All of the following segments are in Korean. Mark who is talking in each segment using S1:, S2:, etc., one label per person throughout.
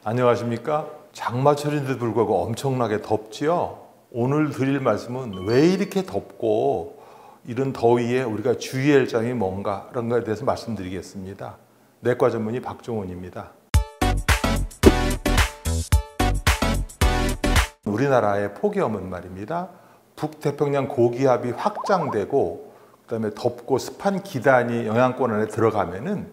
S1: 안녕하십니까? 장마철인데도 불구하고 엄청나게 덥지요? 오늘 드릴 말씀은 왜 이렇게 덥고 이런 더위에 우리가 주의할 점이 뭔가 그런 거에 대해서 말씀드리겠습니다. 내과 전문의 박종원입니다. 우리나라의 폭염은 말입니다. 북태평양 고기압이 확장되고 그다음에 덥고 습한 기단이 영향권 안에 들어가면은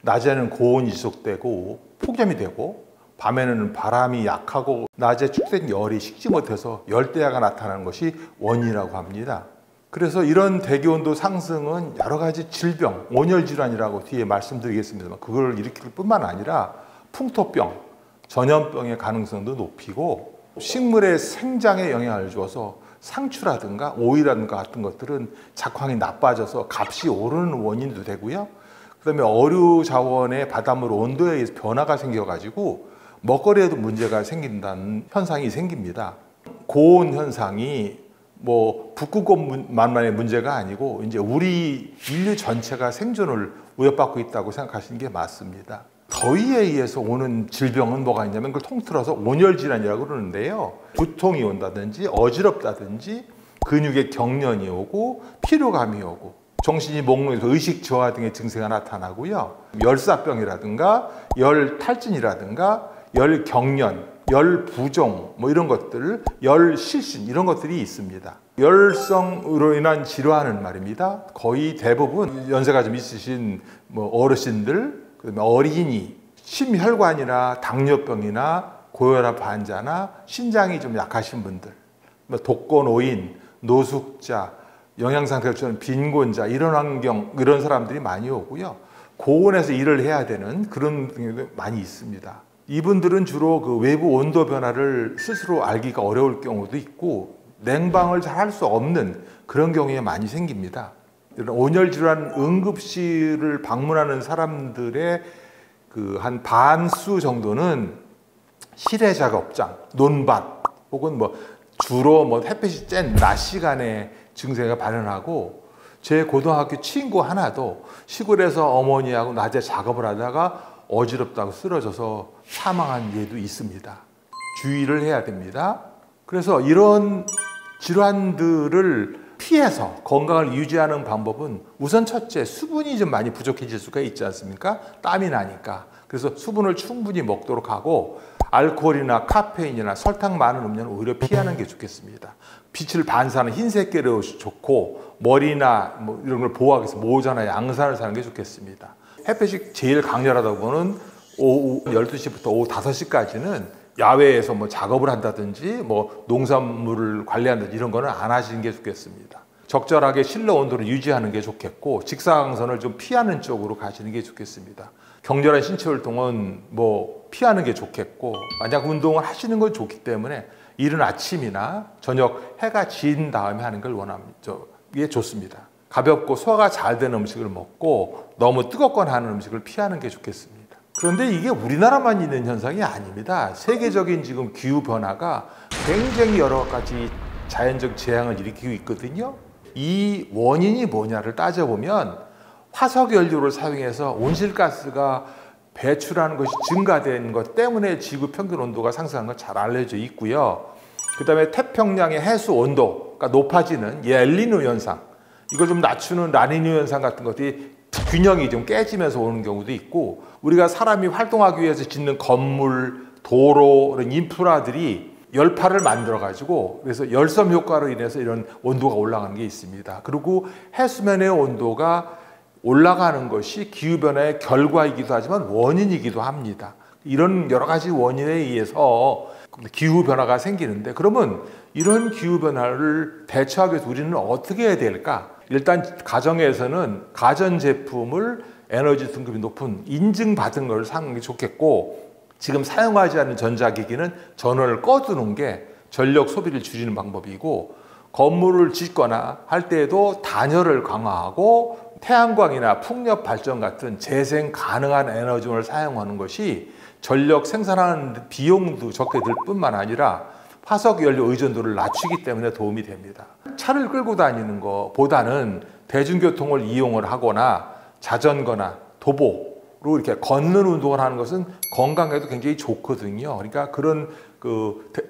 S1: 낮에는 고온이 지속되고 폭염이 되고 밤에는 바람이 약하고 낮에 축된 열이 식지 못해서 열대야가 나타나는 것이 원인이라고 합니다. 그래서 이런 대기온도 상승은 여러 가지 질병, 온열 질환이라고 뒤에 말씀드리겠습니다만 그걸 일으킬 뿐만 아니라 풍토병, 전염병의 가능성도 높이고 식물의 생장에 영향을 주어서 상추라든가 오이라든가 같은 것들은 작황이 나빠져서 값이 오르는 원인도 되고요. 그다음에 어류 자원의 바닷물 온도에 의해서 변화가 생겨가지고 먹거리에도 문제가 생긴다는 현상이 생깁니다. 고온 현상이 북극곰만의 문제가 아니고 이제 우리 인류 전체가 생존을 위협받고 있다고 생각하시는 게 맞습니다. 더위에 의해서 오는 질병은 뭐가 있냐면 그걸 통틀어서 온열 질환이라고 그러는데요. 두통이 온다든지 어지럽다든지 근육에 경련이 오고 피로감이 오고 정신이 몽롱해서 의식 저하 등의 증세가 나타나고요. 열사병이라든가 열탈진이라든가 열경련, 열부종 이런 것들, 열실신 이런 것들이 있습니다. 열성으로 인한 질환은 말입니다. 거의 대부분 연세가 좀 있으신 어르신들, 그다음에 어린이, 심혈관이나 당뇨병이나 고혈압 환자나 신장이 좀 약하신 분들, 독거노인, 노숙자, 영양상태가 좋은 빈곤자 이런 환경 이런 사람들이 많이 오고요. 고온에서 일을 해야 되는 그런 경우도 많이 있습니다. 이분들은 주로 그 외부 온도 변화를 스스로 알기가 어려울 경우도 있고 냉방을 잘 할 수 없는 그런 경우에 많이 생깁니다. 이런 온열 질환 응급실을 방문하는 사람들의 그 한 반수 정도는 실외 작업장, 논밭 혹은 주로 햇빛이 쬐는 낮 시간에 증세가 발현하고 제 고등학교 친구 하나도 시골에서 어머니하고 낮에 작업을 하다가 어지럽다고 쓰러져서 사망한 예도 있습니다. 주의를 해야 됩니다. 그래서 이런 질환들을 피해서 건강을 유지하는 방법은 우선 첫째, 수분이 좀 많이 부족해질 수가 있지 않습니까? 땀이 나니까. 그래서 수분을 충분히 먹도록 하고 알코올이나 카페인이나 설탕 많은 음료는 오히려 피하는 게 좋겠습니다. 빛을 반사하는 흰색 계열옷이 좋고 머리나 이런 걸 보호하기 위해서 모자나 양산을 사는 게 좋겠습니다. 햇빛이 제일 강렬하다 보면 오후 12시부터 오후 5시까지는 야외에서 작업을 한다든지 농산물을 관리한다든지 이런 거는 안 하시는 게 좋겠습니다. 적절하게 실내 온도를 유지하는 게 좋겠고 직사광선을 좀 피하는 쪽으로 가시는 게 좋겠습니다. 격렬한 신체 활동은 피하는 게 좋겠고 만약 운동을 하시는 건 좋기 때문에 이른 아침이나 저녁 해가 진 다음에 하는 걸 원합니다. 이게 좋습니다. 가볍고 소화가 잘 되는 음식을 먹고 너무 뜨겁거나 하는 음식을 피하는 게 좋겠습니다. 그런데 이게 우리나라만 있는 현상이 아닙니다. 세계적인 지금 기후변화가 굉장히 여러 가지 자연적 재앙을 일으키고 있거든요. 이 원인이 뭐냐를 따져보면 화석연료를 사용해서 온실가스가 배출하는 것이 증가된 것 때문에 지구 평균 온도가 상승한 건 잘 알려져 있고요. 그 다음에 태평양의 해수 온도가 높아지는 엘니뇨 현상, 이걸 좀 낮추는 라니뇨 현상 같은 것들이 균형이 좀 깨지면서 오는 경우도 있고 우리가 사람이 활동하기 위해서 짓는 건물, 도로, 이런 인프라들이 열파를 만들어 가지고 그래서 열섬 효과로 인해서 이런 온도가 올라가는 게 있습니다. 그리고 해수면의 온도가 올라가는 것이 기후변화의 결과이기도 하지만 원인이기도 합니다. 이런 여러 가지 원인에 의해서 기후변화가 생기는데 그러면 이런 기후변화를 대처하기 위해서 우리는 어떻게 해야 될까? 일단 가정에서는 가전제품을 에너지 등급이 높은 인증받은 걸 사는 게 좋겠고 지금 사용하지 않는 전자기기는 전원을 꺼두는 게 전력 소비를 줄이는 방법이고 건물을 짓거나 할 때에도 단열을 강화하고 태양광이나 풍력 발전 같은 재생 가능한 에너지원을 사용하는 것이 전력 생산하는 비용도 적게 들 뿐만 아니라 화석연료 의존도를 낮추기 때문에 도움이 됩니다. 차를 끌고 다니는 것보다는 대중교통을 이용을 하거나 자전거나 도보 이렇게 걷는 운동을 하는 것은 건강에도 굉장히 좋거든요. 그러니까 그런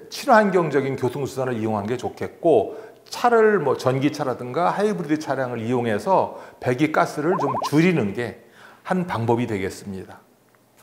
S1: 친환경적인 교통수단을 이용하는 게 좋겠고, 차를 뭐 전기차라든가 하이브리드 차량을 이용해서 배기가스를 좀 줄이는 게 한 방법이 되겠습니다.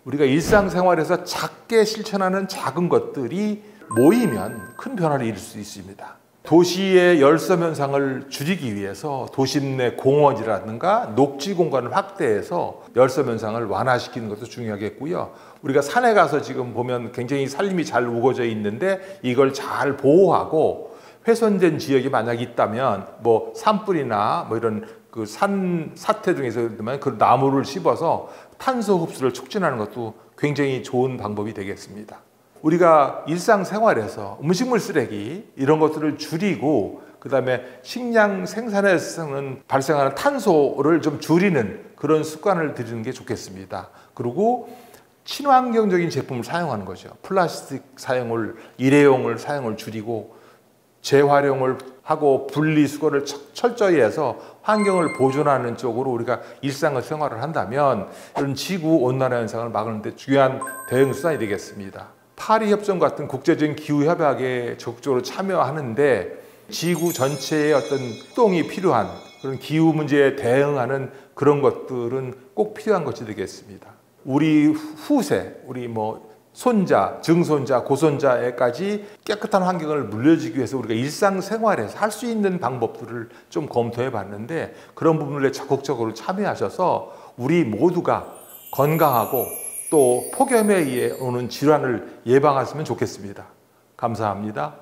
S1: 우리가 일상생활에서 작게 실천하는 작은 것들이 모이면 큰 변화를 이룰 수 있습니다. 도시의 열섬 현상을 줄이기 위해서 도심 내 공원이라든가 녹지 공간을 확대해서 열섬 현상을 완화시키는 것도 중요하겠고요. 우리가 산에 가서 지금 보면 굉장히 산림이 잘 우거져 있는데 이걸 잘 보호하고, 훼손된 지역이 만약 있다면 뭐 산불이나 뭐 이런 그 산 사태 중에서 그 나무를 씹어서 탄소 흡수를 촉진하는 것도 굉장히 좋은 방법이 되겠습니다. 우리가 일상생활에서 음식물 쓰레기 이런 것들을 줄이고, 그다음에 식량 생산에서는 발생하는 탄소를 좀 줄이는 그런 습관을 들이는 게 좋겠습니다. 그리고 친환경적인 제품을 사용하는 거죠. 플라스틱 사용을, 일회용을 사용을 줄이고 재활용을 하고 분리수거를 철저히 해서 환경을 보존하는 쪽으로 우리가 일상생활을 한다면 이런 지구 온난화 현상을 막는 데 중요한 대응 수단이 되겠습니다. 파리 협정 같은 국제적인 기후 협약에 적극적으로 참여하는데 지구 전체의 어떤 활동이 필요한 그런 기후 문제에 대응하는 그런 것들은 꼭 필요한 것이 되겠습니다. 우리 후세, 우리 뭐 손자, 증손자, 고손자에까지 깨끗한 환경을 물려주기 위해서 우리가 일상생활에서 할 수 있는 방법들을 좀 검토해 봤는데, 그런 부분에 적극적으로 참여하셔서 우리 모두가 건강하고 또 폭염에 의해 오는 질환을 예방했으면 좋겠습니다. 감사합니다.